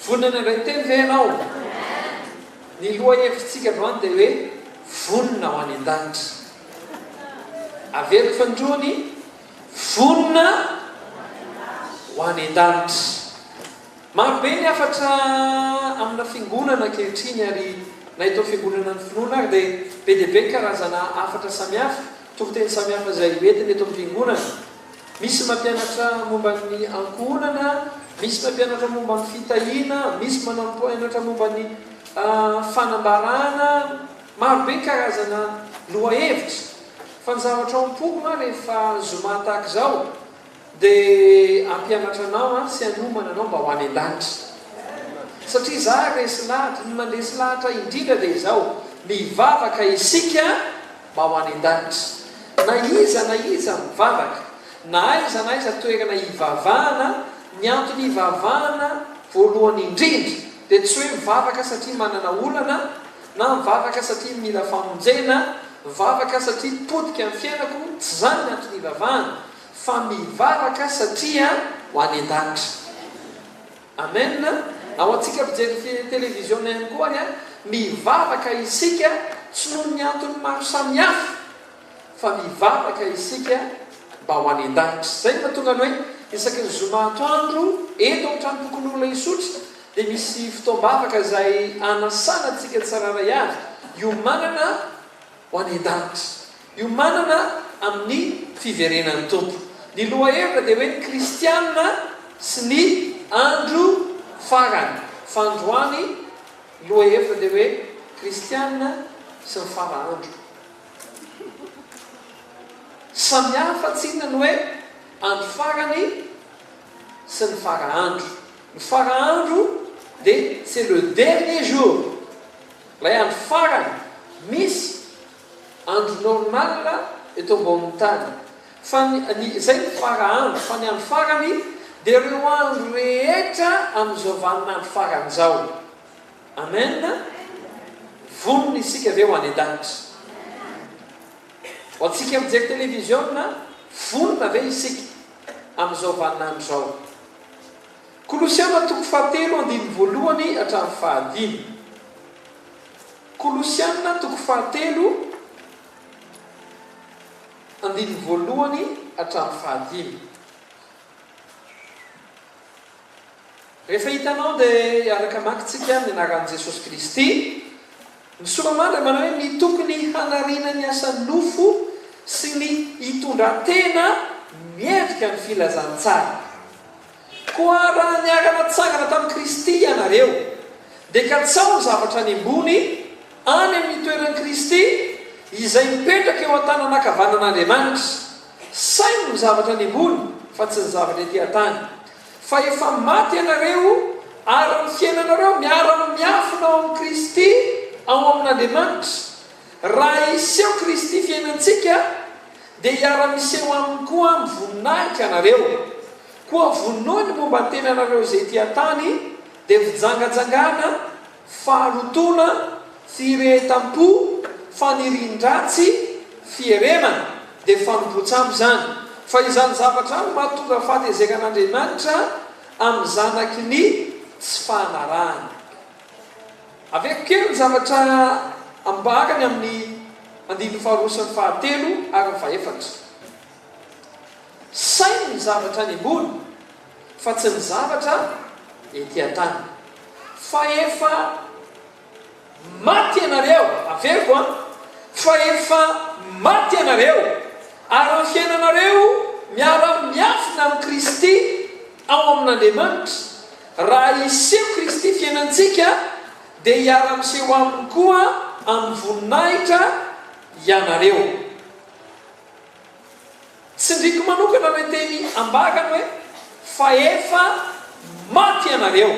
vonina indray teny ve ianao? Ny loha hevitsika androany dia hoe vonina ho any an-danitra. Averiko fandroany vonina ho any an-danitra. Marobe ny afatra amina fiangonana ankehitriny ary na itao fiangonana ny finoana ary dia be dia be karazana afatra samihafa, tomboteny samihafa izay entiny eto amin'ny fiangonana. Misy mampianatra momba ny ankohonana, misy mampianatra momba ny fitahiana, misy mampianatra momba ny fanambarana. Marobe karazana lohahevitra. Fa ny zavatra ao am-poko rehefa zoma tahaka izao dia ampianatra anao sy anomana anao mba ho any an-danitra. Satria za resy lahatra, ny mandresy lahatra indrindra dia izao, mivavaka isika mba ho any an-danitra. Na iza mivavaka, na aiza toerana hivavahana, ny antony hivavahana voalohany indrindra dia tsy hoe mivavaka satria manana olana, na mivavaka satria mila famonjena, mivavaka satria potika amin'ny fiainako, tsy zany ny antony hivavahana, fa mivavaka satria ho any an-danitra. Amen. Ao antsika mijery televiziona ihany koa mivavaka isika tsy noho ny antony maro samihafa, fa mivavaka isika mba ho any an-danitra. Zay mahatonga ny hoe isaky ny zoma atoandro eto amin'ny trano tokon'olona isotra dia misy fotoam-bavaka izay anasana antsika tsararay avy iomanana ho any an-danitra, iomanana amin'ny fiverenan'ny tompo. Ny lohahevitra dia hoe ny kristianina sy ny andro farany. Fa androany lohahevitra dia hoe kristianina sy ny farahandro. Samihafa tsinona ny hoe andro farany sy ny farahandro. Ny farahandro dia c'est le dernier jour. Ilay andro farany misy andro normal eto ambonin'ny tany. Fa izay ny farahandro, fa ny andro farany dia ireo andro rehetra amin'izao vanin'andro farany izao. Amen. Vonona isika avy eo any an-danitra. Ho antsika mijery televiziona, vonona ve isika amin'izao vanin'andro izao. Kolosiana 3:1 hatramin'ny 5. Kolosiana 3:1 hatramin'ny 5. Rehefa hitanao dia araka makitsika ny anaran'i Jesosy Kristy. Ny solamandry manao hoe ny tokony hanariana ny asan'ny nofo sy ny hitondran-tena miendrika ny filazantsara. Koa raha niarana tsangana tamin'i Kristy ianareo dia ka tsao ny zavatra any ambony any amin'ny toeran'i Kristy izay mipetraka eo an-tanan'ankavanan'Andriamanitra. Saino ny zavatra any ambony fa tsy ny zavatra ety an-tany. Fa efa maty ianareo ary ny fiainanareo miara-miafina ao amin'ny Kristy ao amin'Andriamanitra. Raha iseho Kristy fiainantsika dia hiara-miseho aminy koa mivoninahitra ianareo. Koa vonoiny momba ny tenanareo izay ety an-tany dia fijangajangana, faharotona, firehetam-po, fanirin-dratsy, fieremana dia fanompotsamo zany. Fa izany zavatra no mahatonga fahatezeran'Andriamanitra amin'ny zanaky ny tsy fahanarahana. Aveko kely ny zavatra ambakany amin'ny 9:2 ary 4. Sainy ny zavatra any ambony fa tsy ny zavatra ety an-tany. Fa efa maty ianareo, averiko fa efa maty ianareo ary ny fiainanareo miara-miafina amin'ny Kristy ao amin'Andriamanitra. Raha iseho Kristy fiainantsika dia hiara-miseho aminy koa amin'ny voninahitra ianareo. Tsindriko manokana hoe teny ambakany hoe fa efa maty ianareo.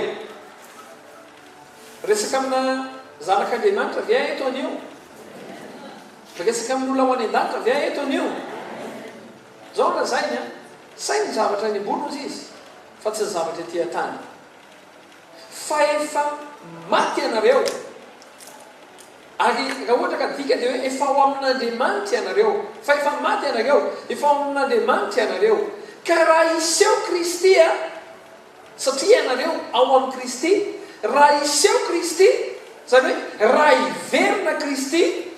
Resaka amina zanak'Andriamanitra avy eto anio. Resaka amin'olona ho any an-danitra avy eto anio. Zao na zainy sainy zavatra any ambony ozy izy fa tsy ny zavatra ety an-tany. Fa efa maty ianareo. Ary raha ohatra ka dika dia hoe efa ao amin'Andriamanitra ianareo. Fa efa maty ianareo, efa ao amin'Andriamanitra ianareo. Ka raha iseho Kristy satria ianareo ao amin'ny Kristy raha iseho Kristy, zany hoe raha iverina Kristy,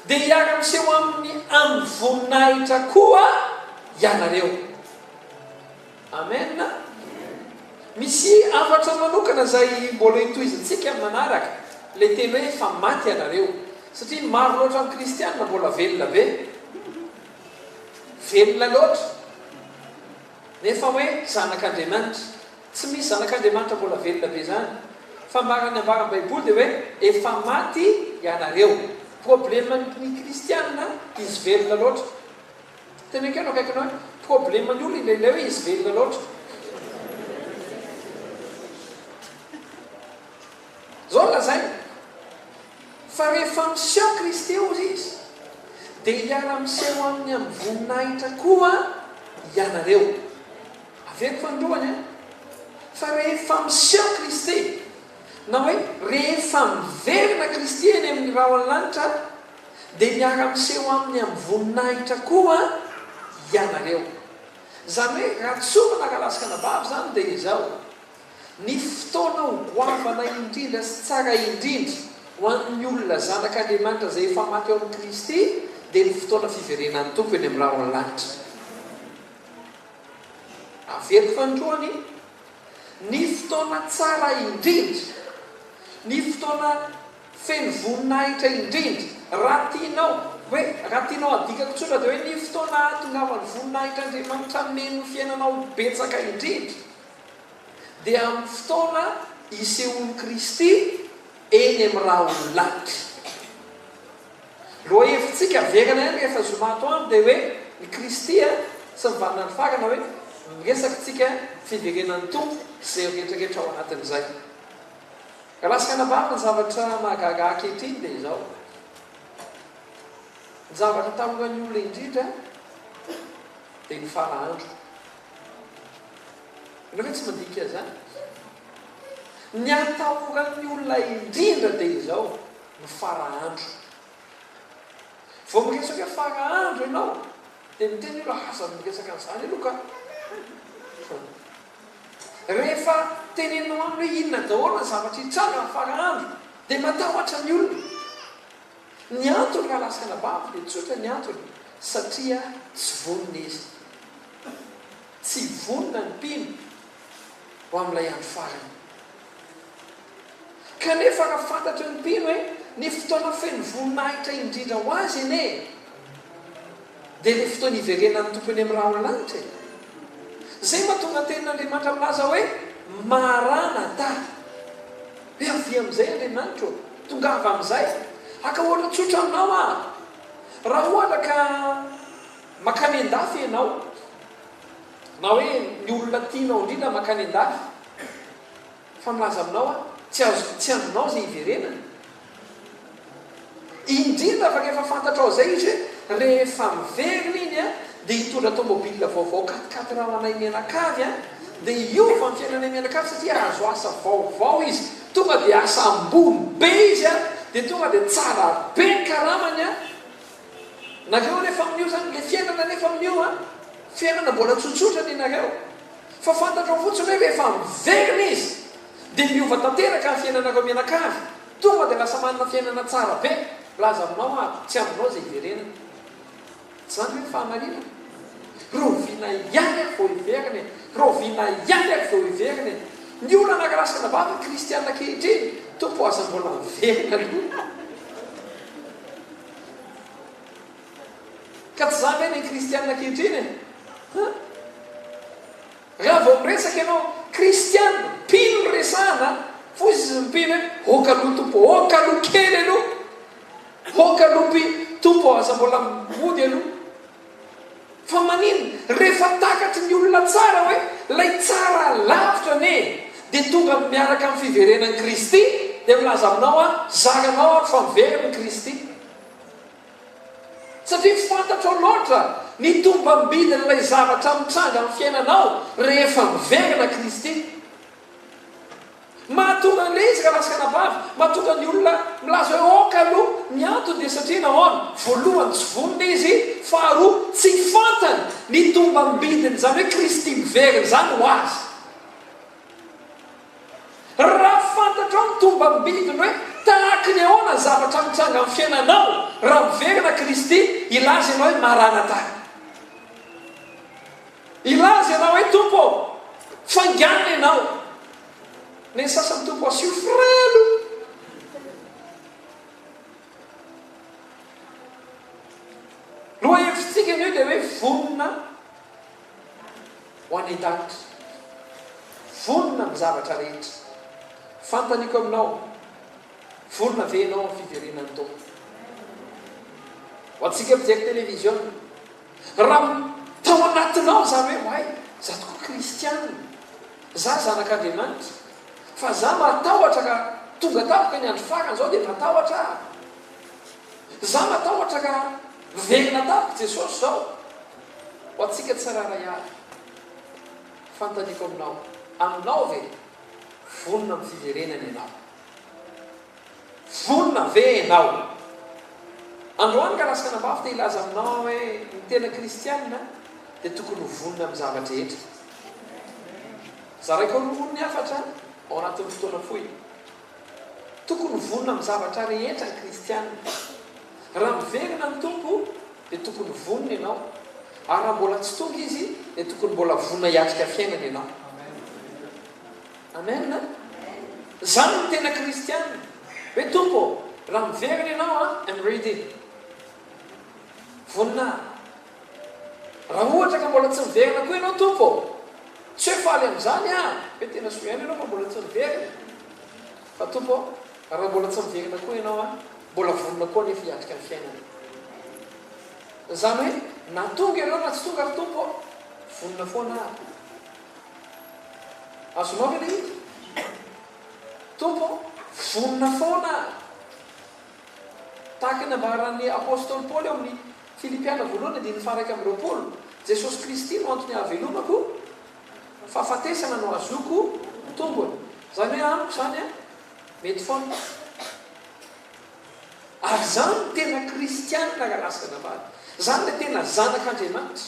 dia hiara miseho amin'ny voninahitra koa ianareo. Amen. Misy afatra manokana zay mbola hitoizantsika manaraka le teny hoe efa maty ianareo, satria maro loatra amin'ny kristianina mbola velona be, velona loatra nefa hoe zanak'Andriamanitra. Tsy misy zanak'Andriamanitra mbola velona be zany, fa marany ambara baiboly dia hoe efa maty ianareo. Probleman'ny kristianina izy velona loatra. Tena keno akaikinao hoe probleman'ny olona indraindray hoe izy velona loatra. Zao lazay fa rehefa miseho Kristy ozy izy dia hiara miseho amin'ny voninahitra koa ianareo. Aveko fandroany fa rehefa miseho Kristy, na hoe rehefa miverina Kristy eny amin'ny rahona lanitra, dia miara miseho amin'ny voninahitra koa ianareo. Zany hoe raha tsomana kalasakana vavy zany dia izao ny fotoana hogoavana indrindra sy tsara indrindra ho an'ny olona zanak'Andriamanitra izay efa maty ao amin'ny Kristy dia ny fotoana fiverenan'ny tompo eny amin'ny rahona lanitra. Averiko fandroany, ny fotoana tsara indrindra, ny fotoana feno voninahitra indrindra, raha tianao adikako tsotra dia hoe ny fotoana tongavan'ny voninahitran'Andriamanitra meno fiainanao betsaka indrindra dia amin'ny fotoana isehoan'ny Kristy eny amin'ny rahona lanitra. Loha hevintsika verana ihany rehefa zoma atoandro dia hoe ny Kristy sy mivanona ny farana hoe miresaka tsika fiverenan'ny tompo izay rehetrarehetra ao anatin'izay. Ka lasakana vavy ny zavatra mahagaga ankehitriny dia izao. Ny zavatra tahoran'ny olona indrindra dia ny farahandro. Ianao hoe tsy mandika zany. Ny atahoran'ny olona indrindra dia izao ny farahandro. Vao miresaka farahandro ianao dia miteny olo aza miresaka an'izany aloha ka. Rehefa tenenao aminy hoe inona daholo ny zavatra hitranga ny farahandro dia matahotra ny olona. Ny antony raha lasakana vavy dia tsotra ny antony, satria tsy vonona izy, tsy vonona ny mpino ho amin'ilay andro farany. Kanefa raha fantatry ny mpino hoe ny fotoana feno voninahitra indrindra ho azy ene dia ny fotoana hiverenan'ny tompo eny amin'ny rahona lanitra. Zay mahatonga tenin'Andriamanitra milaza hoe Maranatha, hoe avy amin'izay Andriamanitra, tongava amin'izay. Aka ohatra tsotra aminao raha ohatra ka makany an-dafy ianao, na hoe ny olona tianao indrindra makany an-dafy, fa milaza aminao tsy aminao izay hiverenana. Indrindra fa rehefa fantatrao izay izy hoe rehefa miverina iny dia hitondra tomobile vaovao 4x4 raha anay mianakavy dia hiova ny fiainanay mianakavy satria azo asa vaovao izy, tonga dia asa ambony be izy dia tonga dia tsara be ny karamany nareo nefa amin'io zany le fiainana nefa amin'io fiainana mbola tsotsotra ny nareo, fa fantatrao fotsiny hoe rehefa miverina izy dia miova tanteraka ny fiainanareo mianakavy, tonga dia lasa manana fiainana tsara be. Laza aminao tsy aminao izay hiverenana. Zany hoe fahamarina rovina ihany vao hiverina, rovina ihany vao hiverina. Ny olona anakalasakana vavy kristianina ankehitriny tompo aza mbola miverina aloha. Ka tsy zany hoe ny kristianina ankehitriny raha vao miresaka ianao kristianina mpino resahana fosy izy mipino hoe okaloha tompo, okaloha kely aloha, okaloha tompo aza mbola mody aloha. Fa manino rehefa takatry ny olona tsara hoe lay tsara lavitra ne dia tonga miaraka amin'ny fiverenan'i Kristy dia milaza aminao zaranao fa miverina i Kristy. Satria fantatrao loatra ny tombam-bidin'ilay zavatra mitranga amin'ny fiainanao rehefa miverina Kristy. Mahatonga an'ilay izy raha lasakana vavy, mahatonga ny olona milaza hoe okaloha. Ny antony dia satria nahoana? Voalohany tsy vonona izy, faharoa tsy fantany ny tombam-bidiny zany hoe Kristy miverina zany ho azy. Raha tompo ambidiny hoe tahaka ny ahoana zavatra mitranga amin'ny fiainanao raha miverina Kristy, ilaza ianao hoe maranata, ilaza ianao hoe tompo fangana ianao. Ny sasany tompo asio frelo, loha hevitsika an'io dia hoe vonona ho any danitra, vonona amin'ny zavatra rehetra. Fantaniko aminao, vonona venao amin'ny fiverenany tompo. Ho antsika mpijery televizion, raha tao anatinao zany hoe hay za tokoa kristiana, za zanak'Andriamanitra, fa za matahotra ka tonga tapoka ny andro farany zao dia matahotra, za matahotra ka verina tapoka Jesosy zao. Ho antsika tsarara ihany, fantaniko aminao, aminao ve vonona amin'ny fiverenany ianao? Vonona ve ianao? Androany ka lasaka nambafy dia ilaza aminao hoe ny tena kristianina dia tokony ho vonona amin'ny zavatra rehetra. Zaraiko ronono ny afatra ao anatin'ny fotoana fohy, tokony ho vonona amin'ny zavatra rehetra ny kristianina. Raha miverina ny tompo dia tokony ho vonona ianao, ary raha mbola tsy tonga izy dia tokony mbola vonona hiatrika fiainana ianao. Amen. Zany ny tena kristianina hoe tompo raha miverina ianao I'm ready, vonina. Raha ohatra ka mbola tsy miverina koa ianao tompo, tsy hoe faly amin'izany hoe tena soiana ianao fa mbola tsy miverina, fa tompo raha mbola tsy miverina koa ianao mbola vonina koa nefa hiatrika ny fiainana. Zany hoe na tonga ianao na tsy tonga ary tompo, vonina foana. Azonao ve ilay tompo vonina foana, tahaka ny ambaran'ny apôstôly Paoly eo amin'ny Filipiana voalohany dia ny faraka amin'ny roapolo, Jesosy Kristy no antony hahavelomako, fahafatesana no azoko tombony. Zany hoe amiko zany mety foana. Ary zany tena kristianina ka lasaka nambady, zany le tena zanak'Andriamanitra,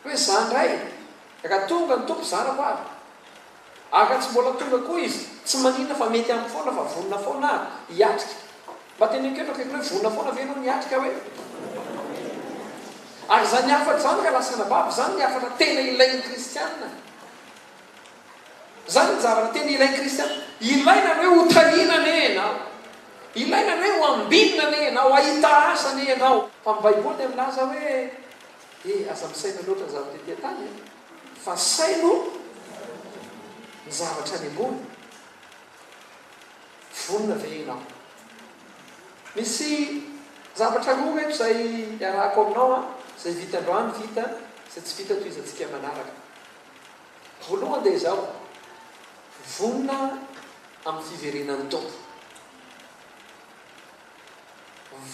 hoe za ndray ka tonga ny tompo zanako ary, aka tsy mbola tonga koa izy tsy manina fa mety amin'ny foana fa vonina foana hiatrika. Mba tena ketra kaiky hoe vonina foana ve no niatrika hoe. Ary zany ny afatra zany ka lasaka nambavy, zany ny afatra tena ilain'ny kristianina, zany ny zavatra tena ilain'ny kristianina. Ilaina ny hoe ho tahinana ianao, ilaina ny hoe ho ambinina ianao, ahita asa ianao. Fa ny Baiboly dia milaza hoe aza misaina loatra ny zavatra ety tany, fa saino ny zavatra any ambony. Vonina ve ianao? Misy zavatra roa reto izay iarahako aminao izay vita androany vita, izay tsy vita toizantsika manaraka. Voalohany dia izao, vonina amin'ny fiverenan'ny tompo.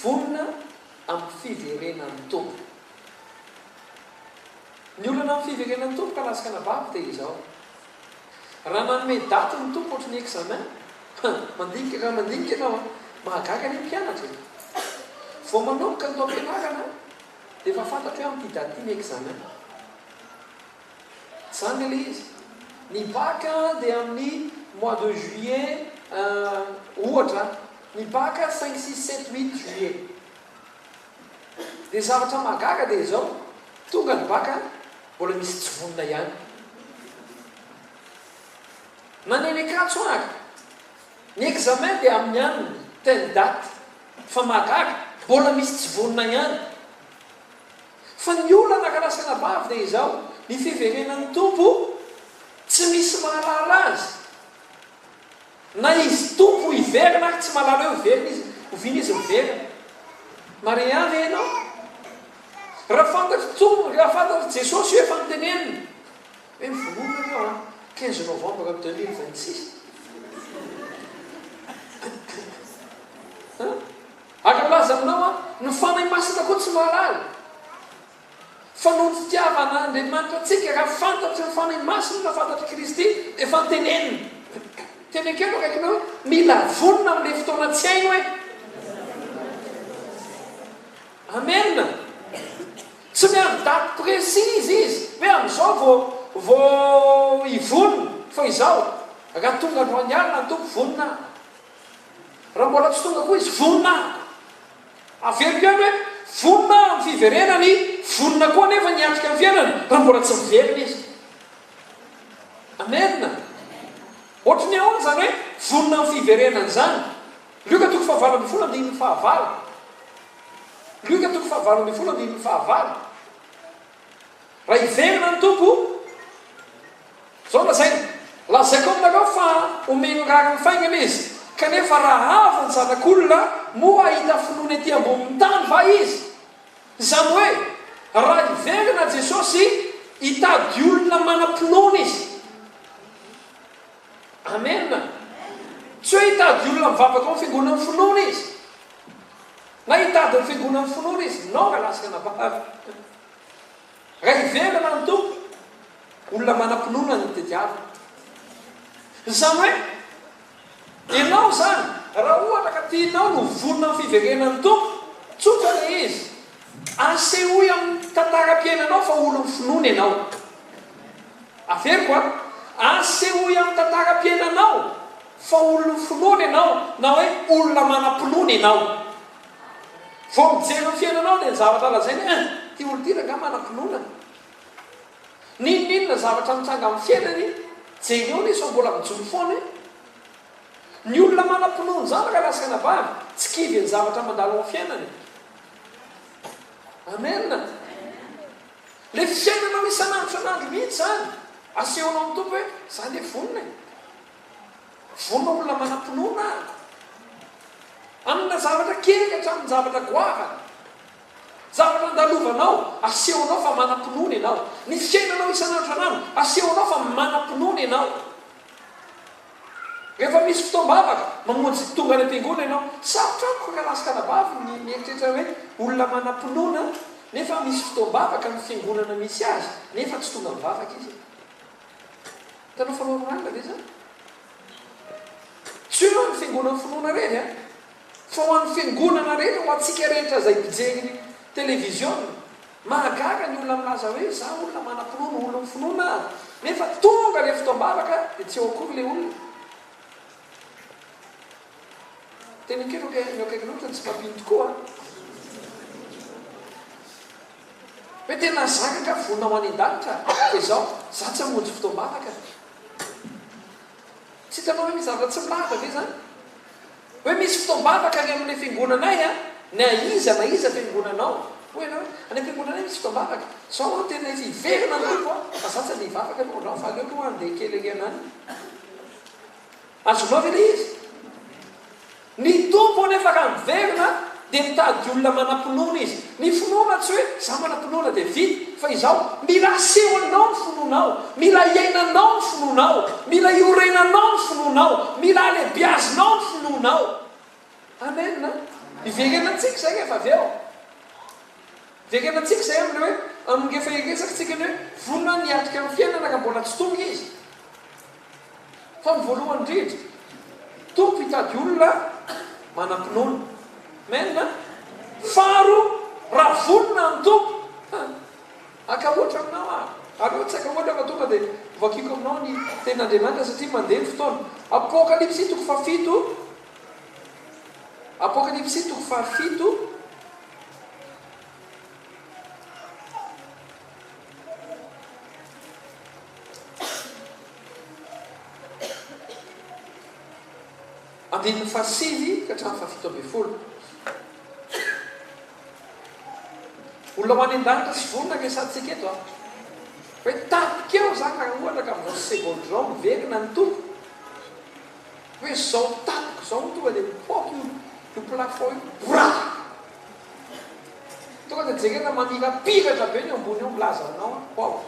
Vonina amin'ny fiverenan'ny tompo. Ny olana amin'ny fiverenan'ny tompo ka lasaka nambavy dia izao, raha manome daty ny tompo ohatry ny examen, mandinika ka mandinika ianao mahagaga ny mpianatra. Vao manomboka ny tao am-pianarana dia efa fantatro hoe amin'ity daty ny examen. Zany ilay izy. Ny bac dia amin'ny mois de juillet, ohatra ny bac 5, 6, 7, 8 juillet. Dia zavatra mahagaga dia izao, tonga ny bac mbola misy tsy vonina ihany. Naneny akatso aga, ny examen dia amin'ny aniny telle date, fa mahagaga mbola misy tsy vonina ihany. Fa ny olana ka lasaka nambavy dia izao, ny fiverenan'ny tompo tsy misy mahalala azy. Na izy tompo hiverina tsy mahalala hoe hiverina izy, hoviana izy miverina. Maria ve ianao? Raha fantatry tompo, raha fantatry Jesosy hoe efa nitenenina hoe mivonoana ianao 15 novembre 2026. Aka laza aminao ny fanahy masina koa tsy mahalala. Fa noho ny fitiavana Andriamanitra antsika, raha fantatry ny fanahy masina, raha fantatry Kristy, efa nitenenina. Tenekeno kaikinao mila vonina amin'ilay fotoana tsy hainy hoe. Amen. Tsy miany daty précise izy hoe amin'izao vao hivonina, fa izao raha tonga androany alina ny tompo vonina. raha mbola tsy tonga koa izy vonina averiko ihany hoe vonina amin'ny fiverenany vonina koa nefa niatrika amin'ny fiainany raha mbola tsy miverina izy. Amena. Ohatry ny ahoana zany hoe vonina amin'ny fiverenany zany. Luka toko fahavalo ambin'ny folo andininy fahavalo. Luka toko fahavalo ambin'ny folo andininy fahavalo. Raha iverina ny tompo zao lazaina lazaiko aminareo fa omeny rariny faingana izy kanefa raha avy ny zanak'olona moa ahita finoana ety ambonin'ny tany va izy. Izany hoe raha iverina Jesosy hitady olona manam-pinoana izy. Amena. Tsy hoe hitady olona mivavaka amin'ny fiangonana finoana izy na hitady ny fiangonana finoana izy no alasika nabavy. Raha iverina ny tompo olona manam-pinoana ny tediavina. Izany hoe ianao zany raha ohatra ka tianao no vonina amin'ny fiverenan'ny tompo tsotra le izy asehoy amin'ny tantaram-piainanao fa olo finoana ianao. Averiko asehoy amin'ny tantaram-piainanao fa olo finoana ianao na hoe olona manam-pinoana ianao. Vao mijery ny fiainanao dia ny zavatra lazaina ty olo ty raha manam-pinoana. Ninona zavatra mitsanga amin'ny fiainany jeny eo izy fa mbola mijoro foana. Ny olona manam-pinoana zany ka lasika nabavy tsy kivy ny zavatra mandalo amin'ny fiainany. Amena. Le fiainanao isanandro mihitsy zany asehonao amin'ny tompo hoe zany le vonina vonina olona manam-pinoana. Amina zavatra kely hatramin'ny zavatra goavana zavatra andalovanao asehonao fa manam-pinoana ianao. Ny fiainanao isanandro asehonao fa manam-pinoana ianao. Rehefa misy fotoam-bavaka mamonjy tonga any am-piangonana ianao sarotra amiko ka lasika nabavy ny mieritreritra hoe olona manam-pinoana nefa misy fotoam-bavaka ny fiangonana misy azy nefa tsy tonga mivavaka izy. Hitanao fanorona le zany. Tsy hoe ny fiangonana finoana rehetra fa ho an'ny fiangonana rehetra ho antsika rehetra izay mpijery televiziona mahagaga ny olona milaza hoe za olona manam-pinoana olona mifinoana nefa tonga le fotoam-bavaka dia tsy eo akory le olona. Tena kely akaiky loatra tsy mampino tokoa hoe tena zakaka vonina ho any an-danitra dia zao za tsy hamonjy fotoam-bavaka. Tsy hitanao hoe misy zavatra tsy milahatra ve zany hoe misy fotoam-bavaka any amin'ilay fiangonanay na iza fiangonanao hoe ianao any am-piangonanay misy fotoam-bavaka sao tena izy iverina noko fa za tsy andeha hivavaka aloha fa aleo aloha andeha kely anany azonao ve le izy. Ny tompo nefa ka miverina dia mitady olona manam-pinoana izy. Ny finoana tsy hoe za manam-pinoana dia vita fa izao mila asehoanao ny finoanao, mila iainanao ny finoanao, mila iorenanao ny finoanao, mila alebiazinao ny finoanao. Amena. Iverenantsika zay efa avy eo. Iverenantsika zay aminy hoe amin'ngefa iresaka tsika ny hoe vonina niatrika amin'ny fiainana ka mbola tsy tonga izy. Fa ny voalohany indrindra tompo hitady olona manam-pinoana. Mena. Faro raha vonina ny tompo akaoatra aminao aleo tsy akaoatra fa tonga dia vakiko aminao ny ten'Andriamanitra satria mandeha ny fotoana. Apokalipsy toko fahafito andininy fahasivy ka hatramin'ny fahafito ambin'ny folo. Olona ho any an-danitra sy vonina ngesantsika eto hoe tapikeo zany raha ohatra ka amin'izao seconde zao miverina ny tompo hoe zao tapiko zao tonga dia mipoaka io plafond io bra tonga dia jerena mamirapiratra be ny ambony eo milaza anao ao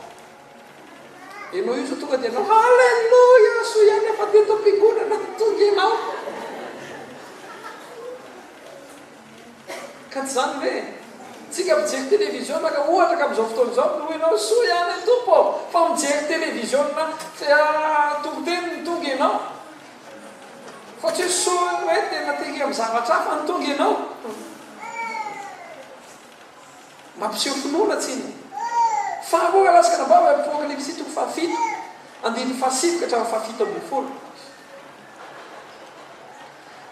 ianao io zao tonga dia anao halleloia so ihany efa teto am-piangonana tonga ianao ka tsy zany hoe tsika mijery télévision ka ohatra ka amin'izao fotoana izao no ianao so ihany ny tompo fa mijery télévision tongoteny ny tonga ianao fa tsy hoe so hoe tena tery amin'ny zavatra hafa ny tonga ianao mampiseho finoana tsiny. Faharoa lasika nabava Apokalipsy toko fahafito andininy fahasivy ka hatramin'ny fahafito ambin'ny folo.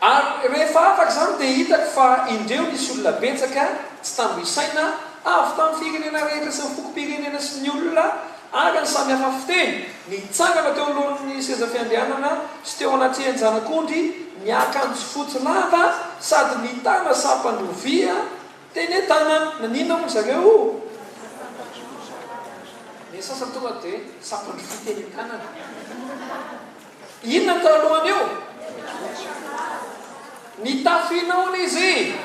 Ary rehefa afaka zany dia hitako fa indreo nisy olona betsaka tsy tambo isaina avy tamin'ny firenena rehetra sy ny fokom-pirenena sy ny olona aga ny samy hafa fiteny nitsangana teo alohan'ny seza fiandehanana sy teo anatrehany zanak'ondry miakanjo fotsy lava sady nitana sampandrovia teny an-tanana nanina moa zareo ny sasany tonga dia sampandrovia teny an-tanana inona ny tao alohany eo nitafianaona izy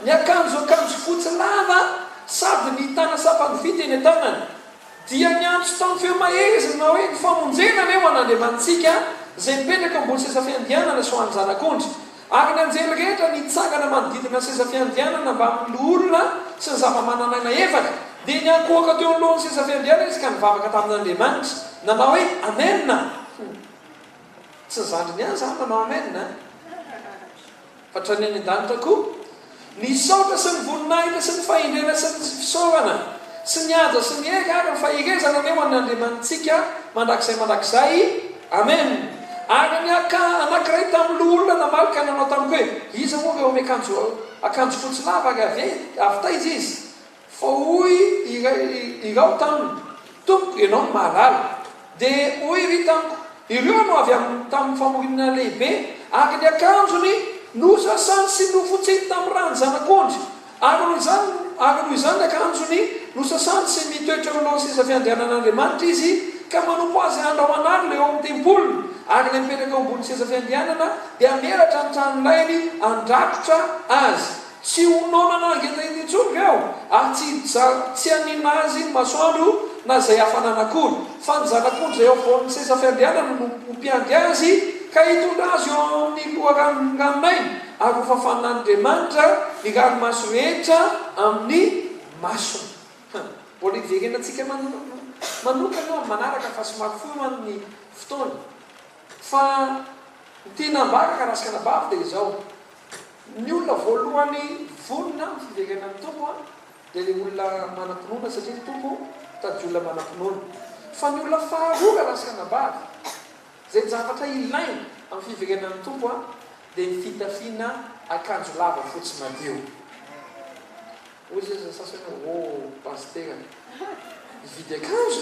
miakanjo fotsy lava sady nitana sampandrovia teny an-tanana dia niantso tamin'ny feo mahezina hoe ny famonjena eo an'Andriamantsika zay mipetraka ambony seza fiandianana so any zanak'ondry ary ny anjely rehetra nitsangana manodidina seza fiandianana mba amin'olona sy ny zava-mananana efaka dia niankohaka teo alohan'ny seza fiandianana izy ka nivavaka tamin'Andriamanitra nanao hoe amenna tsy zandry ny any zany nanao amenna fatra ny any an-danitra koa ny saotra sy ny voninahitra sy ny fahindrena sy ny fisaorana sy ny aja sy ny eka ary ny fahirezana neo an'Andriamanitsika mandrakizay amen ary ny anankiray tamin'ny olona namalika nanao tamiko hoe iza moa reo akanjo fotsy lava ary avy taiza izy fa hoy irao taminy tompoko ianao mahalala dia hoy ry tamiko ireo no avy tamin'ny famorinana lehibe ary ny akanjony nosasany sy nofotsiny tamin'ny rany zanak'ondry ary noho izany ny akanjony nosasany sy mitoetra alohan'ny seza fiandianan'Andriamanitra izy ka manompo azy andro manary le eo amin'ny tempolony ary le mipetraka ambony seza fiandianana dia ameratra ny tranonainy andrakotra azy tsy hononana angetahitsony reo ary tsy hanina azy masoandro na zay hafananak'olo fa ny zanak'ondry zay eo voan'ny seza fiandianana no mpiandy azy ka hitondra azy eo amin'ny loharanonay ary ho fafan'Andriamanitra ny ranomaso rehetra amin'ny masony mbola iverenantsika manokana manaraka fa somary foman'ny fotoana fa ny tena ambaraka rasikana-bavy dia izao ny olona voalohany vonona ny fiverenan'ny tompo dia le olona manam-pinoana satria ny tompo tady olona manam-pinoana fa ny olona faharoa rasikana-bavy zay zavatra ilaina amin'ny fiverenan'ny tompo dia ny fitafiana akanjo lava fotsy madio ozy izy sasany pastera ividy akanjo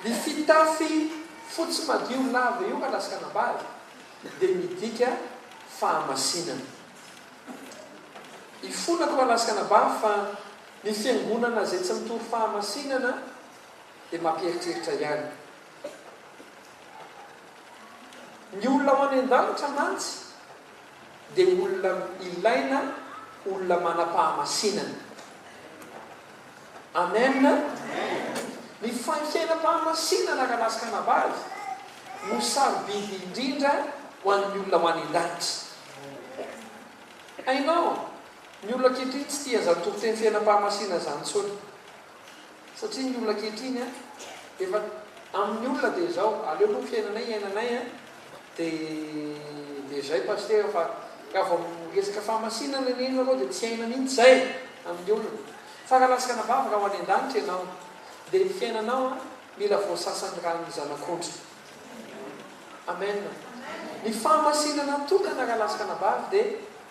ny fitafy fotsy madio lava io ka rasikana-bavy dia midika fahamasinana ifonako fa rasikana-bavy fa ny fiangonana zay tsy mitory fahamasinana dia mampieritreritra ihany ny olona ho any an-danitra mantsy dia olona ilaina olona manam-pahamasinana amen ny fiainam-pahamasinana ka rasikana-bavy no sarobidy indrindra ho an'ny olona ho any an-danitra hainao ny olona kehitriny tsy tia zany tompoteny fiainam-pahamasinana zany tsony satria ny olona kehitriny efa amin'ny olona dia zao aleo aloha fiainanay iainanay dia zay paster fa raha vao resaka fahamasinana nena reo dia tsy aina mihitsy zay amin'ny olona fa raha rasikana-bavy raha ho any an-danitra ianao dia ny fiainanao mila voasasany ranony zanak'ondry amen ny fahamasinana tokana raha rasikana-bavy dia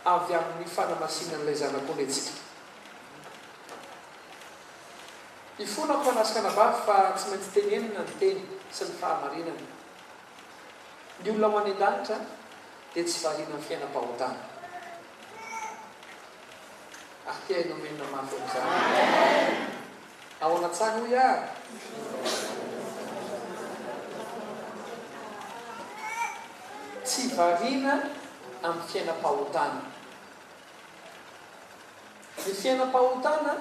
avy amin'ny fanamasinan'ilay zanak'ondry atsika ifonako fa rasikana-bavy fa tsy maintsy tenenina ny teny sy ny fahamarinana ny olona ho any an-danitra dia tsy variana ny fiainam-pahotana ary hainao menina mafy amin'izany ao anatsara hoy ary tsy variana amin'ny fiainam-pahotana ny fiainam-pahotana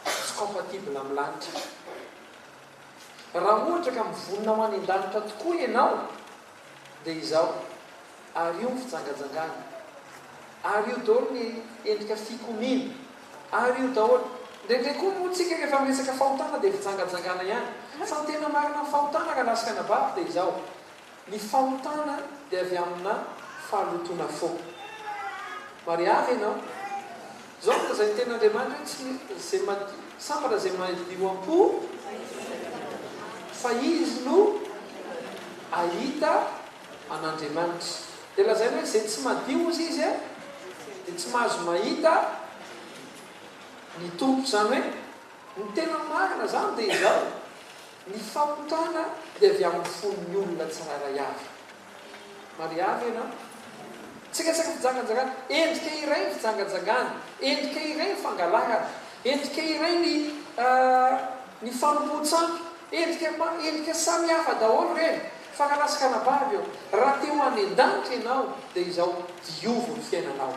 tsy compatible amin'ny lanitra raha ohatra ka mivonina ho any an-danitra tokoa ianao dia izao ary io ny fijangajangana ary io daholo ny endrika fikomina ary io daholo ndraindray koa moatsika rehefa miresaka fahotana dia fijangajangana ihany fa ny tena marina ny fahotana ka rasikana-bavy dia izao ny fahotana dia avy amina fahalotona fo mariavy ianao zao ka zay tena Andriamanitra tsy zay sambatra zay madio am-po fa izy no ahita an'Andriamanitra. Dia lazaina hoe zay tsy madio izy izy a dia tsy mahazo mahita ny tompo. Zany hoe ny tena marina zany dia izao ny fampotana dia avy amin'ny fon'ny olona tsiraray avy. Mariavy ianao tsika tsaka fijanganjangana endrika iray ny fijanganjangana, endrika iray ny fangalahana, endrika iray ny fanompo-tsampy, endrika samy hafa daholo reny. Fankalasakana-bavy eo raha teo any an-danitra ianao dia izao diovo ny fiainanao.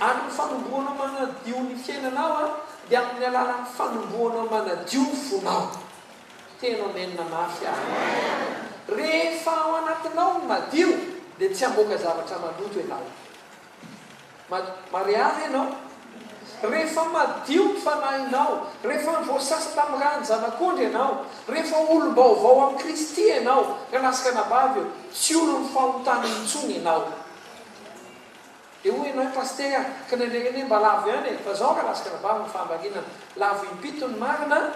Ary ny fanomboanao manadio ny fiainanao a dia amin'ny alalan'ny fanomboanao manadio ny fonao. Tena menina mafy ahy. Rehefa ao anatinao ny madio dia tsy hamoaka zavatra maloto ianao. Mariavy ianao. Rehefa madio ny fanahinao, rehefa voasasa tamin'ny rano zanak'ondry ianao, rehefa olom-baovao amin'ny Kristy ianao, ka lasakana-bavy eo, tsy olon'ny fahotana intsony ianao. Dia hoy ianao paster ka nenenene mba lavo ihany e, fa zao ka lasakana-bavy ny fambarinana, lavo impito ny marina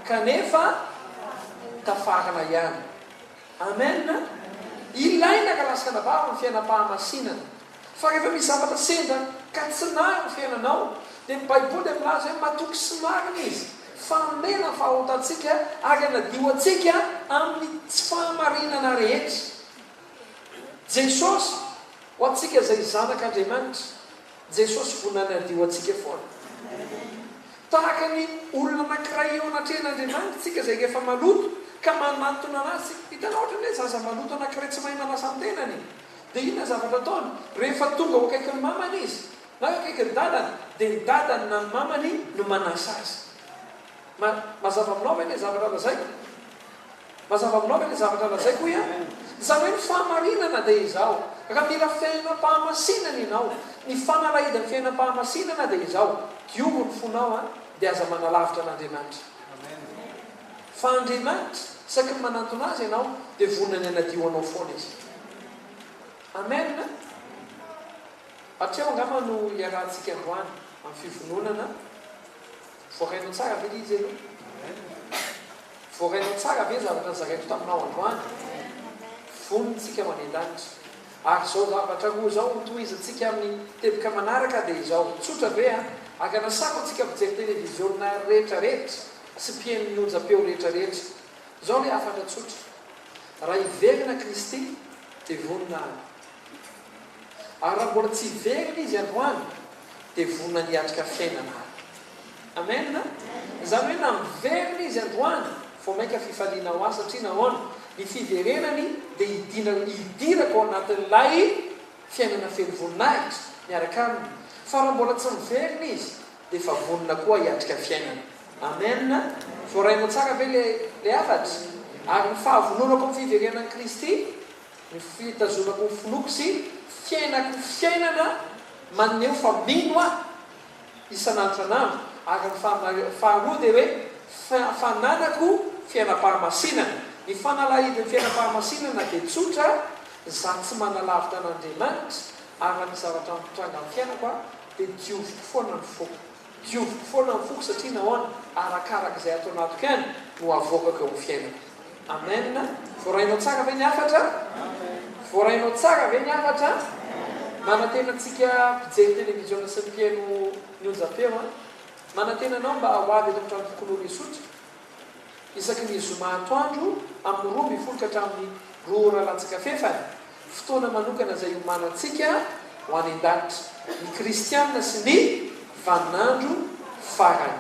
kanefa tafarana ihany. Amen. Ilaina ka lasakana-bavy ny fiainam-pahamasinana. Fa rehefa misy zavatra sendra ka tsy nary ny fiainanao dia ny baiboly amin'azy hoe matoky sy marina izy, famena fahotantsika ary anadio antsika amin'ny tsy fahamarinana rehetra. Jesosy ho antsika izay zanak'Andriamanitra, Jesosy vonana anadio antsika foana. Tahaka ny olona anankiray eo anatrehan'Andriamanitra tsika izay rehefa maloto ka manatona anazy. Hitanao ohatra hoe zaza maloto anankiray tsy mahay manasa ny tenany, dia inona zavatra ataony? Rehefa tonga ho akaiky ny mamany izy na akaiky ny dadany, dia ny dadany na ny mamany no manasa azy. Mazava aminao ve ilay zavatra lazaiko? Mazava aminao ve ilay zavatra lazaiko ia? Izany hoe ny fahamarinana dia izao. Raha mila fiainam-pahamasinana ianao, ny fanalahidany fiainam-pahamasinana dia izao. Diovo ny fonao a dia aza manalavitra an'Andriamanitra. Fa Andriamanitra saky ny manantona azy ianao dia vonany anadio anao foana izy. Amen. Hatreo angamba no iarahantsika androany amin'ny fivononana. Voarainao tsara ve izy aloha? Voarainao tsara ve zavatra zaraiko taminao androany? Vonintsika ho any an-danitra. Ary izao zavatra roa izao ho tohizatsika amin'ny teboka manaraka dia izao. Tsotra be a, aka nasako antsika mijery televisiona rehetrarehetra sy mpihaino ny onjam-peo rehetrarehetra. Izao ilay afatra tsotra. Raha hiverina Kristy dia vonina any. Ary raha mbola tsy hiverina izy androany dia vonina niatrika fiainana. Amen. Izany hoe na miverina izy androany vao maika fifaliana ho azy satria nahoana ny fiverenany dia hidirako ao anatin'ilay fiainana feno voninahitra miaraka aminy. Fa raha mbola tsy miverina izy dia efa vonina koa hiatrika fiainana. Amen. Voarainao tsara ve ilay afatra? Ary ny fahavononako amin'ny fiverenan'i Kristy, ny fitazonako ny fonoko sy fiainako fiainana maneo fa mino aho isan'andronandro. Ary ny faharoa dia hoe fananako fiainam-pahamasinana. Ny fanalahidiny fiainam-pahamasinana dia tsotra, za tsy manalavitra an'Andriamanitra ary ny zavatra mitranga amin'ny fiainako a dia dioviko foana ny foko. Dioviko foana ny foko satria nahoana arakaraka izay atao anatiko ihany no avoakako eo amin'ny fiainako. Amen. Voarainao tsara ve ny afatra? Voarainao tsara ve ny afatra? Manantena antsika mpijery televisiona sy mpihaino ny onjam-peo a. Manantena anao mba ho avy eto amin'ny trano fokon'olo isotra isaky ny zoma atoandro amin'ny 12 ka hatramin'ny 2 ora latsaka fefany. Fotoana manokana izay homanantsika ho any an-danitra ny kristianina sy ny vaninandro farany.